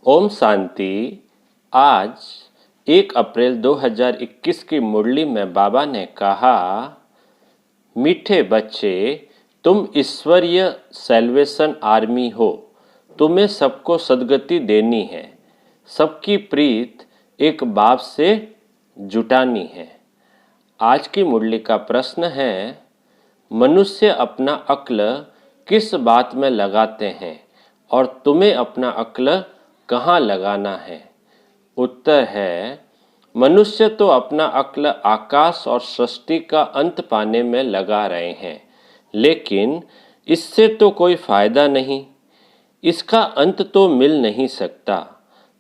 ओम शांति। आज 1 अप्रैल 2021 की मुरली में बाबा ने कहा, मीठे बच्चे, तुम ईश्वरीय सैल्वेशन आर्मी हो। तुम्हें सबको सद्गति देनी है, सबकी प्रीत एक बाप से जुटानी है। आज की मुरली का प्रश्न है, मनुष्य अपना अक्ल किस बात में लगाते हैं और तुम्हें अपना अक्ल कहाँ लगाना है? उत्तर है, मनुष्य तो अपना अक्ल आकाश और सृष्टि का अंत पाने में लगा रहे हैं, लेकिन इससे तो कोई फायदा नहीं। इसका अंत तो मिल नहीं सकता।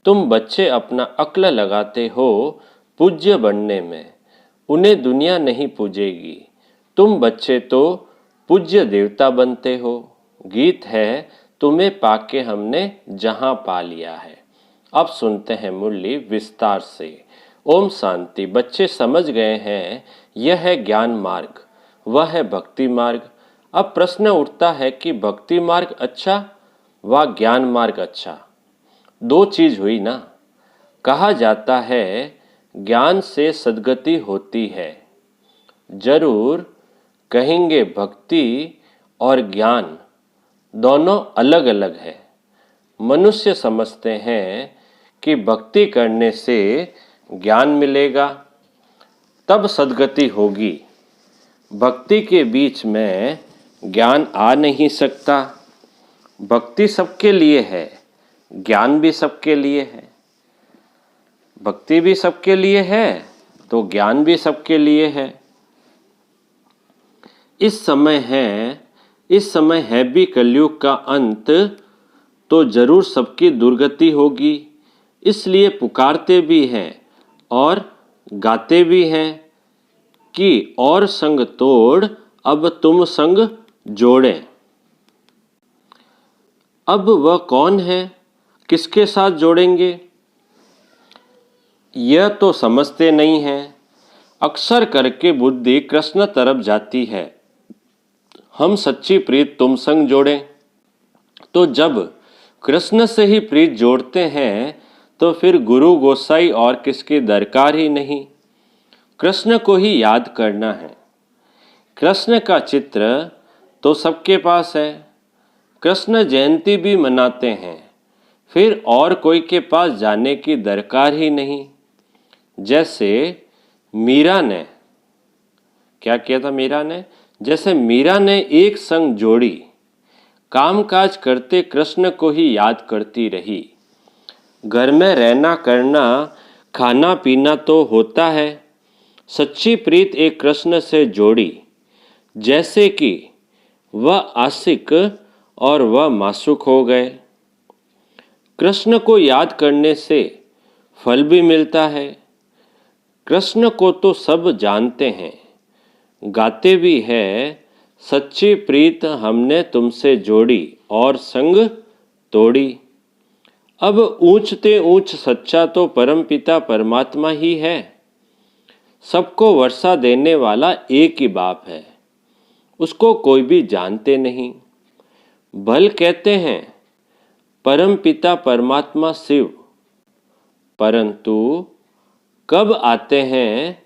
तुम बच्चे अपना अक्ल लगाते हो पूज्य बनने में, उन्हें दुनिया नहीं पूजेगी। तुम बच्चे तो पूज्य देवता बनते हो। गीत है, तुम्हें पाके हमने जहां पा लिया है। अब सुनते हैं मुरली विस्तार से। ओम शांति। बच्चे समझ गए हैं, यह है ज्ञान मार्ग, वह है भक्ति मार्ग। अब प्रश्न उठता है कि भक्ति मार्ग अच्छा व ज्ञान मार्ग अच्छा? दो चीज हुई ना। कहा जाता है ज्ञान से सद्गति होती है। जरूर कहेंगे भक्ति और ज्ञान दोनों अलग अलग है। मनुष्य समझते हैं कि भक्ति करने से ज्ञान मिलेगा, तब सद्गति होगी। भक्ति के बीच में ज्ञान आ नहीं सकता। भक्ति सबके लिए है, ज्ञान भी सबके लिए है। भक्ति भी सबके लिए है तो ज्ञान भी सबके लिए है। इस समय है भी कलयुग का अंत, तो जरूर सबकी दुर्गति होगी। इसलिए पुकारते भी हैं और गाते भी हैं कि और संग तोड़ अब तुम संग जोड़ें। अब वह कौन है, किसके साथ जोड़ेंगे, यह तो समझते नहीं हैं। अक्सर करके बुद्धि कृष्ण तरफ जाती है। हम सच्ची प्रीत तुम संग जोड़ें। तो जब कृष्ण से ही प्रीत जोड़ते हैं तो फिर गुरु गोसाई और किसकी दरकार ही नहीं। कृष्ण को ही याद करना है। कृष्ण का चित्र तो सबके पास है। कृष्ण जयंती भी मनाते हैं, फिर और कोई के पास जाने की दरकार ही नहीं। जैसे मीरा ने क्या किया था? जैसे मीरा ने एक संग जोड़ी, कामकाज करते कृष्ण को ही याद करती रही। घर में रहना करना खाना पीना तो होता है। सच्ची प्रीत एक कृष्ण से जोड़ी, जैसे कि वह आशिक और वह मासूक हो गए। कृष्ण को याद करने से फल भी मिलता है। कृष्ण को तो सब जानते हैं, गाते भी है, सच्ची प्रीत हमने तुमसे जोड़ी और संग तोड़ी। अब ऊंचते ऊंच सच्चा तो परमपिता परमात्मा ही है। सबको वर्षा देने वाला एक ही बाप है, उसको कोई भी जानते नहीं। भल कहते हैं परमपिता परमात्मा शिव, परंतु कब आते हैं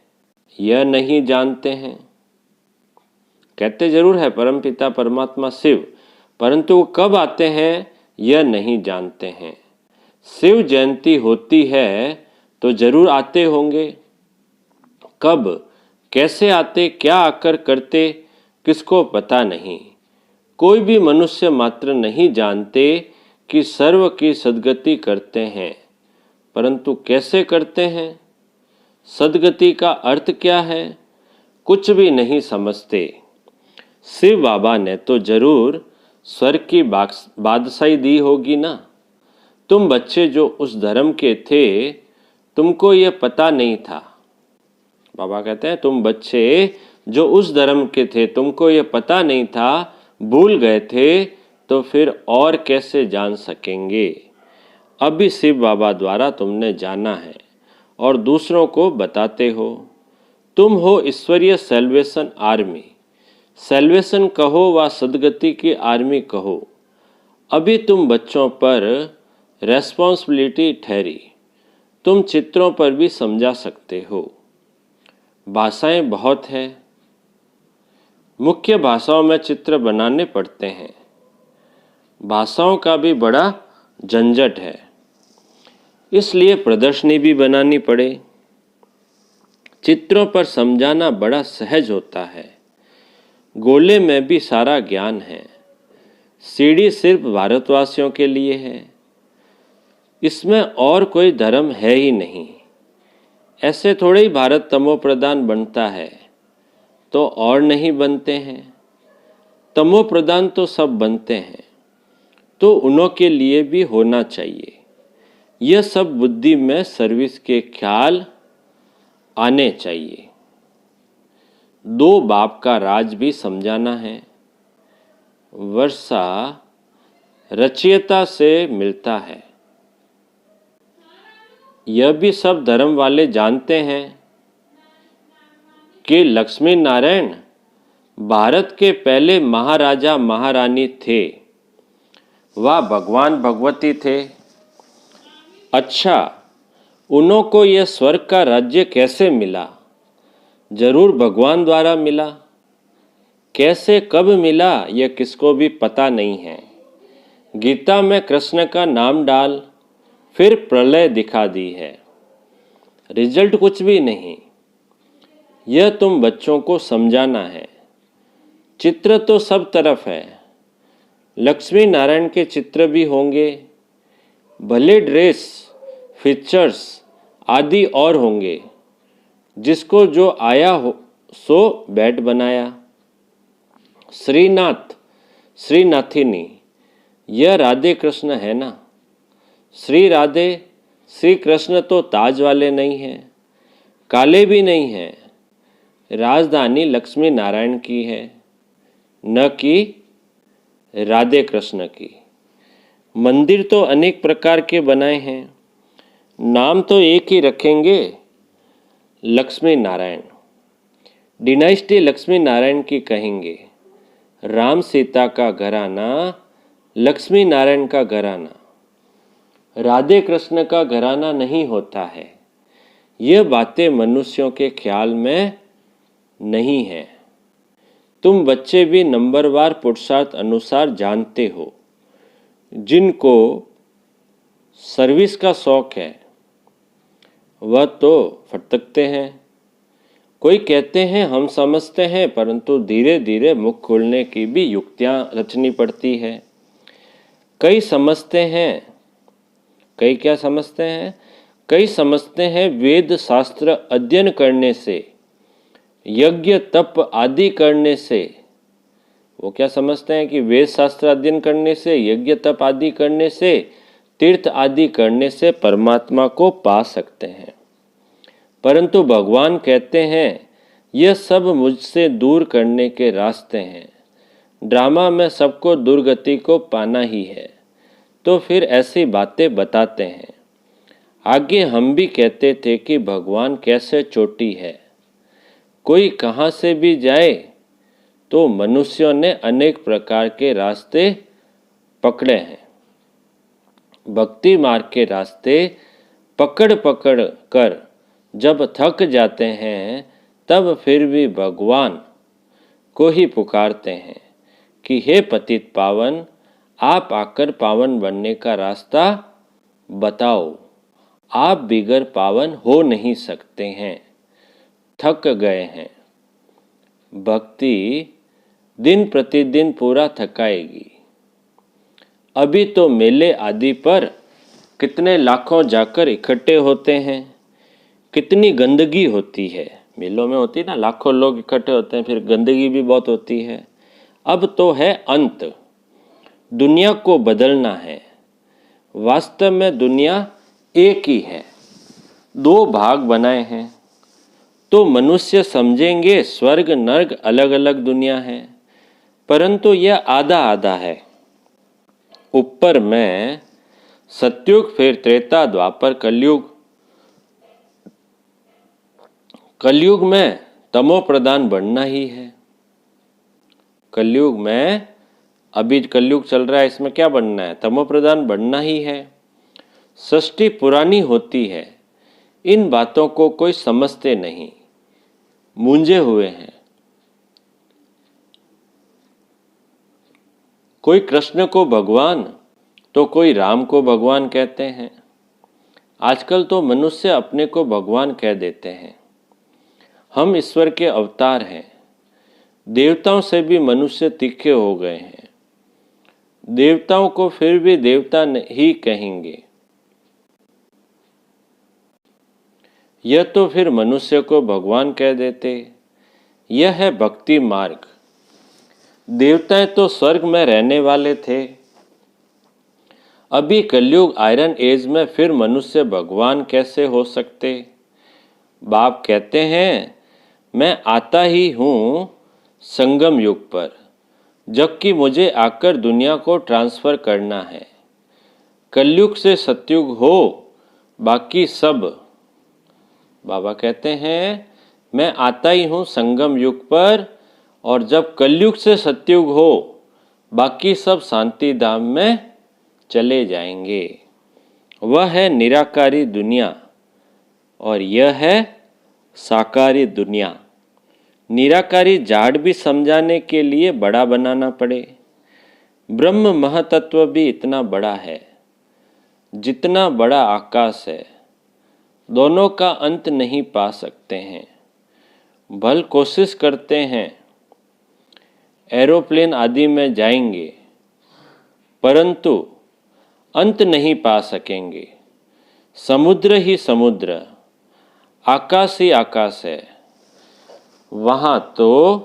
यह नहीं जानते हैं। कहते जरूर है परमपिता परमात्मा शिव, परंतु वो कब आते हैं यह नहीं जानते हैं। शिव जयंती होती है तो जरूर आते होंगे। कब, कैसे आते, क्या आकर करते, किसको पता नहीं। कोई भी मनुष्य मात्र नहीं जानते कि सर्व की सद्गति करते हैं, परंतु कैसे करते हैं। सद्गति का अर्थ क्या है, कुछ भी नहीं समझते। शिव बाबा ने तो जरूर स्वर्ग की बादशाही दी होगी ना। तुम बच्चे जो उस धर्म के थे, तुमको ये पता नहीं था। बाबा कहते हैं तुम बच्चे जो उस धर्म के थे, तुमको ये पता नहीं था, भूल गए थे, तो फिर और कैसे जान सकेंगे। अभी शिव बाबा द्वारा तुमने जाना है और दूसरों को बताते हो। तुम हो ईश्वरीय सैल्वेशन आर्मी। सैल्वेशन कहो व सद्गति की आर्मी कहो। अभी तुम बच्चों पर रेस्पॉन्सिबिलिटी ठहरी। तुम चित्रों पर भी समझा सकते हो। भाषाएं बहुत है, मुख्य भाषाओं में चित्र बनाने पड़ते हैं। भाषाओं का भी बड़ा झंझट है, इसलिए प्रदर्शनी भी बनानी पड़े। चित्रों पर समझाना बड़ा सहज होता है। गोले में भी सारा ज्ञान है। सीढ़ी सिर्फ भारतवासियों के लिए है, इसमें और कोई धर्म है ही नहीं। ऐसे थोड़े ही भारत तमो प्रधान बनता है, तो और नहीं बनते हैं। तमो प्रधान तो सब बनते हैं, तो उन्हों के लिए भी होना चाहिए। यह सब बुद्धि में सर्विस के ख्याल आने चाहिए। दो बाप का राज भी समझाना है। वर्षा रचयिता से मिलता है, यह भी सब धर्म वाले जानते हैं कि लक्ष्मी नारायण भारत के पहले महाराजा महारानी थे। वह भगवान भगवती थे। अच्छा, उन्हों को यह स्वर्ग का राज्य कैसे मिला? जरूर भगवान द्वारा मिला। कैसे कब मिला यह किसको भी पता नहीं है। गीता में कृष्ण का नाम डाल, फिर प्रलय दिखा दी है। रिजल्ट कुछ भी नहीं। यह तुम बच्चों को समझाना है। चित्र तो सब तरफ है। लक्ष्मी नारायण के चित्र भी होंगे, भले ड्रेस, फीचर्स आदि और होंगे। जिसको जो आया हो सो बैट बनाया। श्रीनाथ, श्रीनाथिनी, यह राधे कृष्ण है ना। श्री राधे, श्री कृष्ण तो ताज वाले नहीं हैं, काले भी नहीं हैं। राजधानी लक्ष्मी नारायण की है, न कि राधे कृष्ण की। मंदिर तो अनेक प्रकार के बनाए हैं, नाम तो एक ही रखेंगे, लक्ष्मी नारायण। डिनाइस्टी लक्ष्मी नारायण की कहेंगे। राम सीता का घराना, लक्ष्मी नारायण का घराना। राधे कृष्ण का घराना नहीं होता है। यह बातें मनुष्यों के ख्याल में नहीं है। तुम बच्चे भी नंबरवार पुरुषार्थ अनुसार जानते हो। जिनको सर्विस का शौक है वह तो फटकते हैं। कोई कहते हैं हम समझते हैं, परंतु धीरे धीरे मुख खोलने की भी युक्तियां रचनी पड़ती है। कई समझते हैं, कई क्या समझते हैं? कई समझते हैं वेद शास्त्र अध्ययन करने से, यज्ञ तप आदि करने से, वो क्या समझते हैं कि वेद शास्त्र अध्ययन करने से, यज्ञ तप आदि करने से, तीर्थ आदि करने से परमात्मा को पा सकते हैं। परंतु भगवान कहते हैं यह सब मुझसे दूर करने के रास्ते हैं। ड्रामा में सबको दुर्गति को पाना ही है, तो फिर ऐसी बातें बताते हैं। आगे हम भी कहते थे कि भगवान कैसे चोटी है। कोई कहाँ से भी जाए तो मनुष्यों ने अनेक प्रकार के रास्ते पकड़े हैं। भक्ति मार्ग के रास्ते पकड़ पकड़ कर जब थक जाते हैं, तब फिर भी भगवान को ही पुकारते हैं कि हे पतित पावन, आप आकर पावन बनने का रास्ता बताओ। आप बिगर पावन हो नहीं सकते हैं, थक गए हैं। भक्ति दिन प्रतिदिन पूरा थकाएगी। अभी तो मेले आदि पर कितने लाखों जाकर इकट्ठे होते हैं। कितनी गंदगी होती है। मेलों में होती है ना, लाखों लोग इकट्ठे होते हैं, फिर गंदगी भी बहुत होती है। अब तो है अंत, दुनिया को बदलना है। वास्तव में दुनिया एक ही है, दो भाग बनाए हैं। तो मनुष्य समझेंगे स्वर्ग नर्क अलग अलग दुनिया है, परंतु यह आधा आधा है। ऊपर में सतयुग, फिर त्रेता, द्वापर, कलयुग। कलयुग में तमो प्रधान बनना ही है। कलयुग में, अभी कलयुग चल रहा है, इसमें क्या बनना है? तमो प्रधान बनना ही है। सृष्टि पुरानी होती है, इन बातों को कोई समझते नहीं, मूंझे हुए हैं। कोई कृष्ण को भगवान तो कोई राम को भगवान कहते हैं। आजकल तो मनुष्य अपने को भगवान कह देते हैं। हम ईश्वर के अवतार हैं। देवताओं से भी मनुष्य तीखे हो गए हैं। देवताओं को फिर भी देवता ही कहेंगे। यह तो फिर मनुष्य को भगवान कह देते। यह है भक्ति मार्ग। देवताएं तो स्वर्ग में रहने वाले थे। अभी कलयुग आयरन एज में फिर मनुष्य भगवान कैसे हो सकते? बाप कहते हैं, मैं आता ही हूँ संगम युग पर, जबकि मुझे आकर दुनिया को ट्रांसफ़र करना है। कलयुग से सतयुग हो, बाकी सब। बाबा कहते हैं, मैं आता ही हूँ संगम युग पर, और जब कलयुग से सतयुग हो, बाकी सब शांति धाम में चले जाएंगे। वह है निराकारी दुनिया और यह है साकारी दुनिया। निराकारी जाड़ भी समझाने के लिए बड़ा बनाना पड़े। ब्रह्म महतत्व भी इतना बड़ा है जितना बड़ा आकाश है। दोनों का अंत नहीं पा सकते हैं। भल कोशिश करते हैं, एरोप्लेन आदि में जाएंगे, परंतु अंत नहीं पा सकेंगे। समुद्र ही समुद्र, आकाश ही आकाश है, वहाँ तो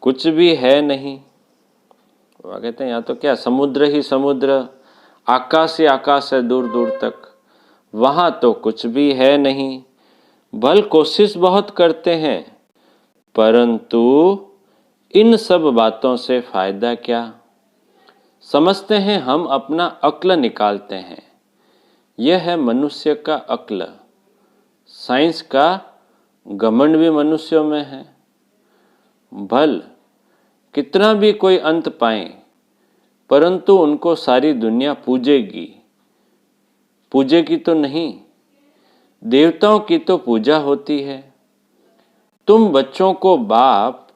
कुछ भी है नहीं। वह कहते हैं, यहाँ तो क्या, समुद्र ही समुद्र, आकाश ही आकाश है दूर दूर तक, वहाँ तो कुछ भी है नहीं। भल कोशिश बहुत करते हैं, परंतु इन सब बातों से फायदा क्या? समझते हैं हम अपना अक्ल निकालते हैं। यह है मनुष्य का अक्ल। साइंस का घमंड भी मनुष्यों में है। भल कितना भी कोई अंत पाए, परंतु उनको सारी दुनिया पूजेगी। पूजेगी तो नहीं, देवताओं की तो पूजा होती है। तुम बच्चों को बाप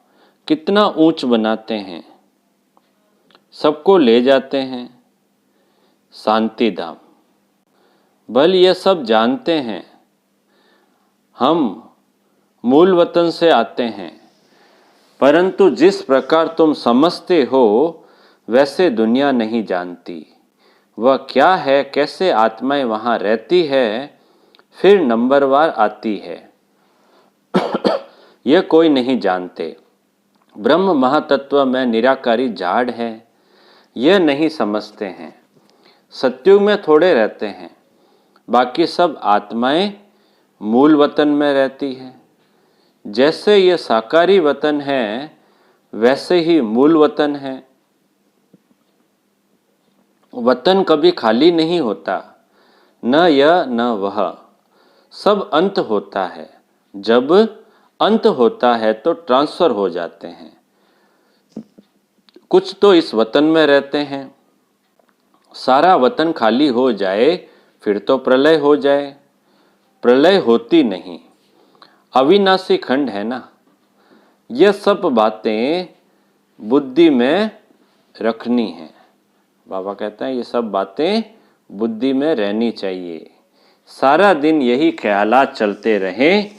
कितना ऊंच बनाते हैं, सबको ले जाते हैं शांति धाम। भल ये सब जानते हैं, हम मूल वतन से आते हैं, परंतु जिस प्रकार तुम समझते हो वैसे दुनिया नहीं जानती। वह क्या है, कैसे आत्माएं वहाँ रहती है, फिर नंबरवार आती है, यह कोई नहीं जानते। ब्रह्म महातत्व में निराकारी जाड़ है, यह नहीं समझते हैं। सतयुग में थोड़े रहते हैं, बाकी सब आत्माएं मूल वतन में रहती है। जैसे ये साकारी वतन है, वैसे ही मूल वतन है। वतन कभी खाली नहीं होता, न यह न वह, सब अंत होता है। जब अंत होता है तो ट्रांसफर हो जाते हैं। कुछ तो इस वतन में रहते हैं। सारा वतन खाली हो जाए फिर तो प्रलय हो जाए। प्रलय होती नहीं, अविनाशी खंड है ना। यह सब बातें बुद्धि में रखनी है। बाबा कहते हैं, ये सब बातें बुद्धि में रहनी चाहिए। सारा दिन यही ख्यालात चलते रहें,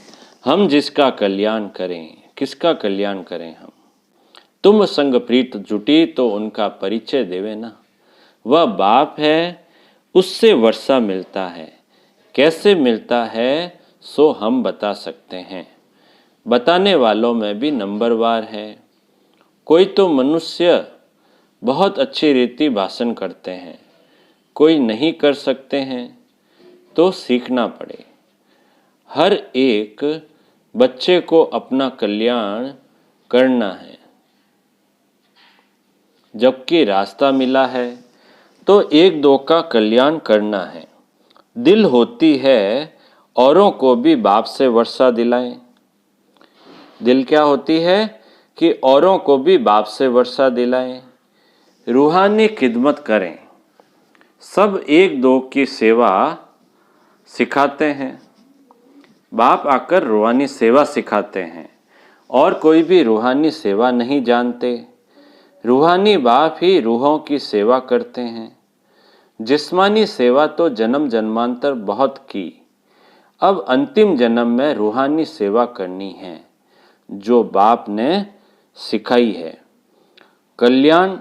हम जिसका कल्याण करें, किसका कल्याण करें हम। तुम संग प्रीत जुटी तो उनका परिचय देवे ना। वह बाप है, उससे वर्षा मिलता है। कैसे मिलता है सो हम बता सकते हैं। बताने वालों में भी नंबरवार है। कोई तो मनुष्य बहुत अच्छी रीति भाषण करते हैं, कोई नहीं कर सकते हैं, तो सीखना पड़े। हर एक बच्चे को अपना कल्याण करना है। जबकि रास्ता मिला है तो एक दो का कल्याण करना है। दिल होती है औरों को भी बाप से वर्षा दिलाएं। दिल क्या होती है कि औरों को भी बाप से वर्षा दिलाएं। रूहानी खिदमत करें, सब एक दो की सेवा सिखाते हैं। बाप आकर रूहानी सेवा सिखाते हैं और कोई भी रूहानी सेवा नहीं जानते। रूहानी बाप ही रूहों की सेवा करते हैं। जिस्मानी सेवा तो जन्म जन्मांतर बहुत की, अब अंतिम जन्म में रूहानी सेवा करनी है जो बाप ने सिखाई है। कल्याण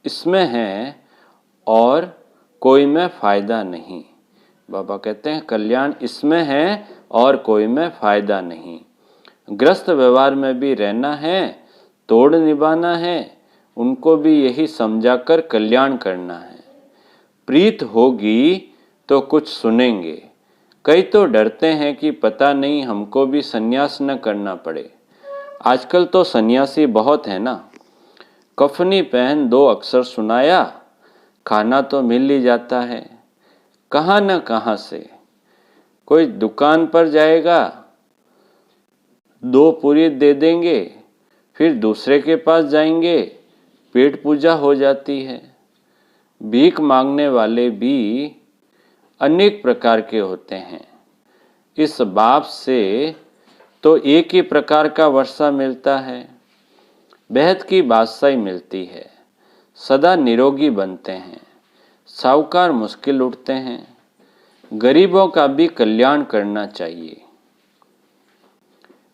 इसमें है और कोई में फ़ायदा नहीं। बाबा कहते हैं कल्याण इसमें है और कोई में फ़ायदा नहीं। ग्रस्त व्यवहार में भी रहना है, तोड़ निभाना है, उनको भी यही समझाकर कल्याण करना है। प्रीत होगी तो कुछ सुनेंगे। कई तो डरते हैं कि पता नहीं हमको भी सन्यास न करना पड़े। आजकल तो सन्यासी बहुत है ना। कफनी पहन 2 अक्षर सुनाया, खाना तो मिल ही जाता है कहाँ न कहाँ से। कोई दुकान पर जाएगा, 2 पूरी दे देंगे, फिर दूसरे के पास जाएंगे, पेट पूजा हो जाती है। भीख मांगने वाले भी अनेक प्रकार के होते हैं। इस बाप से तो एक ही प्रकार का वर्षा मिलता है, बेहद की बादशाही मिलती है। सदा निरोगी बनते हैं, साहूकार मुश्किल उठते हैं। गरीबों का भी कल्याण करना चाहिए।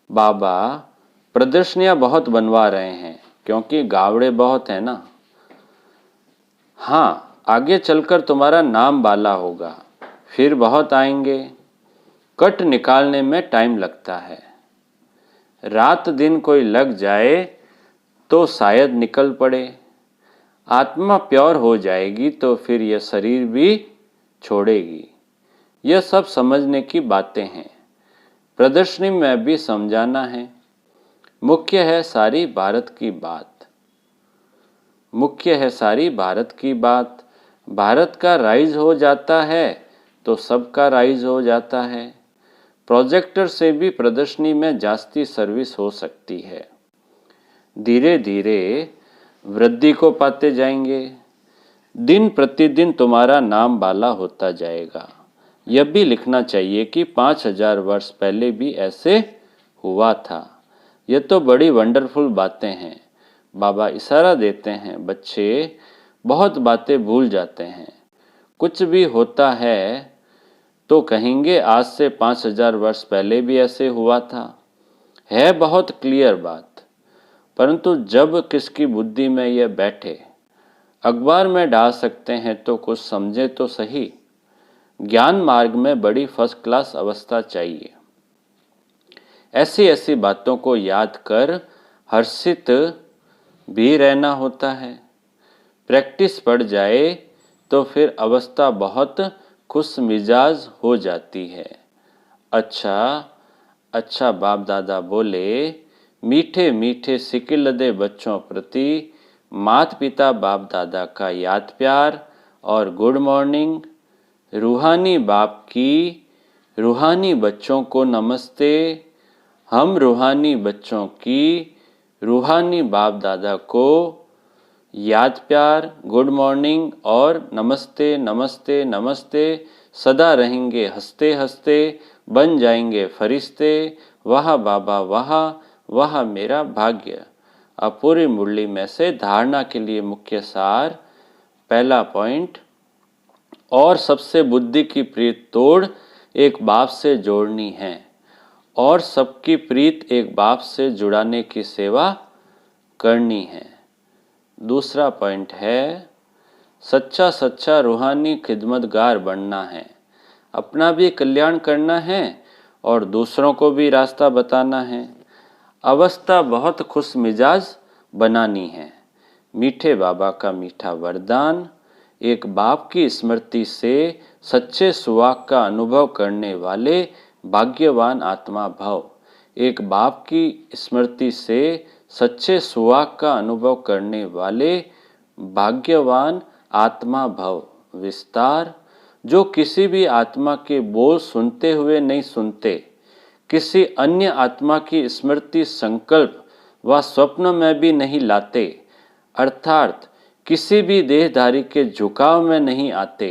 बाबा प्रदर्शनियां बहुत बनवा रहे हैं क्योंकि गावड़े बहुत है ना। हाँ, आगे चलकर तुम्हारा नाम बाला होगा, फिर बहुत आएंगे। कट निकालने में टाइम लगता है। रात दिन कोई लग जाए तो शायद निकल पड़े। आत्मा प्योर हो जाएगी तो फिर यह शरीर भी छोड़ेगी। यह सब समझने की बातें हैं, प्रदर्शनी में भी समझाना है। मुख्य है सारी भारत की बात, मुख्य है सारी भारत की बात। भारत का राइज हो जाता है तो सबका राइज हो जाता है। प्रोजेक्टर से भी प्रदर्शनी में जास्ती सर्विस हो सकती है। धीरे धीरे वृद्धि को पाते जाएंगे। दिन प्रतिदिन तुम्हारा नाम बाला होता जाएगा। यह भी लिखना चाहिए कि 5000 वर्ष पहले भी ऐसे हुआ था। यह तो बड़ी वंडरफुल बातें हैं। बाबा इशारा देते हैं, बच्चे बहुत बातें भूल जाते हैं। कुछ भी होता है तो कहेंगे आज से 5000 वर्ष पहले भी ऐसे हुआ था। है बहुत क्लियर बात, परंतु जब किसकी बुद्धि में यह बैठे, अखबार में डाल सकते हैं तो कुछ समझे तो सही। ज्ञान मार्ग में बड़ी फर्स्ट क्लास अवस्था चाहिए। ऐसी ऐसी बातों को याद कर हर्षित भी रहना होता है। प्रैक्टिस पड़ जाए तो फिर अवस्था बहुत खुश मिजाज हो जाती है। अच्छा अच्छा बाप दादा बोले, मीठे मीठे सिकिल दे बच्चों प्रति माता पिता बाप दादा का याद प्यार और गुड मॉर्निंग। रूहानी बाप की रूहानी बच्चों को नमस्ते। हम रूहानी बच्चों की रूहानी बाप दादा को याद प्यार, गुड मॉर्निंग और नमस्ते नमस्ते नमस्ते। सदा रहेंगे हंसते हंसते, बन जाएंगे फरिश्ते। वाह बाबा वाह, वह मेरा भाग्य। अब पूरी मुरली में से धारणा के लिए मुख्य सार। पहला पॉइंट, और सबसे बुद्धि की प्रीत तोड़ एक बाप से जोड़नी है और सबकी प्रीत एक बाप से जुड़ाने की सेवा करनी है। दूसरा पॉइंट है, सच्चा सच्चा रूहानी खिदमतगार बनना है। अपना भी कल्याण करना है और दूसरों को भी रास्ता बताना है। अवस्था बहुत खुश मिजाज बनानी है। मीठे बाबा का मीठा वरदान। एक बाप की स्मृति से सच्चे सुहाग का अनुभव करने वाले भाग्यवान आत्मा भव। एक बाप की स्मृति से सच्चे सुहाग का अनुभव करने वाले भाग्यवान आत्मा भव। विस्तार, जो किसी भी आत्मा के बोल सुनते हुए नहीं सुनते, किसी अन्य आत्मा की स्मृति संकल्प व स्वप्न में भी नहीं लाते, अर्थात किसी भी देहधारी के झुकाव में नहीं आते।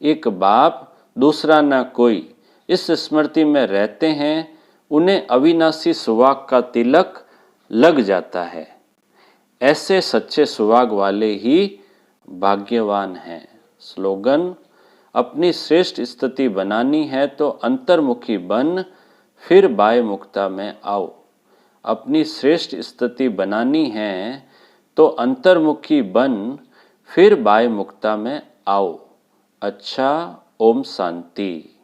एक बाप दूसरा न कोई इस स्मृति में रहते हैं, उन्हें अविनाशी सुहाग का तिलक लग जाता है। ऐसे सच्चे सुहाग वाले ही भाग्यवान हैं। स्लोगन: अपनी श्रेष्ठ स्थिति बनानी है तो अंतर्मुखी बन, फिर बाह्य मुक्ता में आओ। अपनी श्रेष्ठ स्थिति बनानी है तो अंतर्मुखी बन, फिर बाह्य मुक्ता में आओ। अच्छा, ओम शांति।